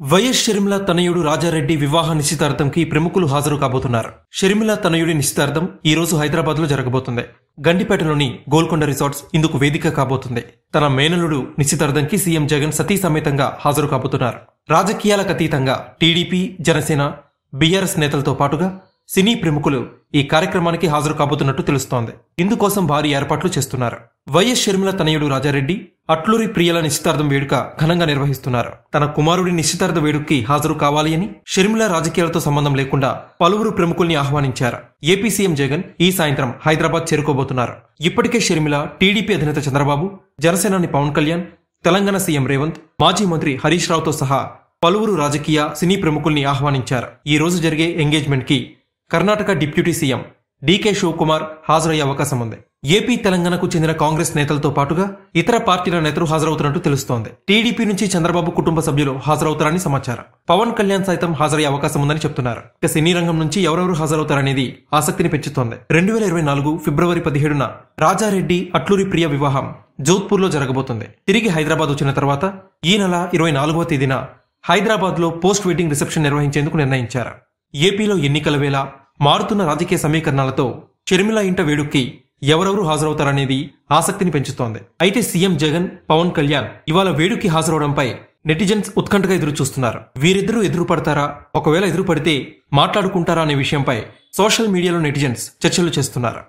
YS Sharmila తనయుడు రాజారెడ్డి వివాహ నిశ్చితార్థంకి ప్రముఖులు హాజరు కాబోతున్నారు. షర్మిల తనయుడి నిశ్చితార్థం ఈ రోజు హైదరాబాద్ లో జరగబోతుంది. గండిపేటలోని గోల్కొండ రిసార్ట్స్ ఇందుకు వేదిక కాబోతుంది. తన మేనలుడు నిశ్చితార్థంకి సీఎం జగన్ సతీ సమేతంగా హాజరు కాబోతున్నారు. రాజకీయాలకు అతీతంగా టీడీపీ, జనసేన, బీఆర్ఎస్ నేతలతో పాటుగా సినీ ప్రముఖులు ఈ కార్యక్రమానికి హాజరు కాబోతున్నట్టు తెలుస్తోంది. ఇందుకోసం భారీ ఏర్పాట్లు చేస్తున్నారు. వైఎస్ షర్మిల తనయుడు రాజారెడ్డి అట్లూరి ప్రియల నిశ్చితార్థం వేడుక ఘనంగా నిర్వహిస్తున్నారు. తన కుమారుడి నిశ్చితార్థ వేడుకకి హాజరు కావాలి అని షర్మిల రాజకీయాలతో సంబంధం లేకుండా పలువురు ప్రముఖుల్ని ఆహ్వానించారు. ఏపీ సీఎం జగన్ ఈ సాయంత్రం హైదరాబాద్ చేరుకోబోతున్నారు. ఇప్పటికే షర్మిల, టీడీపీ అధినేత చంద్రబాబు, జనసేనాని పవన్ కళ్యాణ్, తెలంగాణ సీఎం రేవంత్, మాజీ మంత్రి హరీష్ రావుతో సహా పలువురు రాజకీయ, సినీ ప్రముఖుల్ని ఆహ్వానించారు. ఈ రోజు జరిగే ఎంగేజ్మెంట్ కి Karnataka deputy CM DK Shivakumar హాజరయ్యే అవకాశం ఉంది. ఏపీ, తెలంగాణకు చెందిన కాంగ్రెస్ నేతలతో పాటుగా ఇతర పార్టీల నేతలు హాజరవుతున్నట్టు తెలుస్తోంది. టీడీపీ నుంచి చంద్రబాబు కుటుంబ సభ్యులు హాజరవుతారని సమాచారం. పవన్ కళ్యాణ్ సైతం హాజరయ్యే అవకాశం ఉందని చెప్తున్నారు. ఇక సినీ రంగం నుంచి ఎవరెవరు హాజరవుతారనేది ఆసక్తిని పెంచుతోంది. 2024 ఫిబ్రవరి 17న రాజారెడ్డి అట్లూరి ప్రియ వివాహం జోధ్పూర్ లో జరగబోతుంది. తిరిగి హైదరాబాద్ వచ్చిన తర్వాత ఈ నెల 24వ తేదీన హైదరాబాద్ లో పోస్ట్ వెడ్డింగ్ రిసెప్షన్ నిర్వహించేందుకు నిర్ణయించారు. ఏపీలో ఎన్నికల వేళ మారుతున్న రాజకీయ సమీకరణాలతో షర్మిల ఇంట వేడుక్కి ఎవరెవరు హాజరవుతారనేది ఆసక్తిని పెంచుతోంది. అయితే సీఎం జగన్, పవన్ కళ్యాణ్ ఇవాళ వేడుక్కి హాజరవడంపై నెటిజన్స్ ఉత్కంఠగా ఎదురు చూస్తున్నారు. వీరిద్దరూ ఎదురు పడతారా, ఒకవేళ ఎదురు పడితే మాట్లాడుకుంటారా అనే విషయంపై సోషల్ మీడియాలో నెటిజన్స్ చర్చలు చేస్తున్నారు.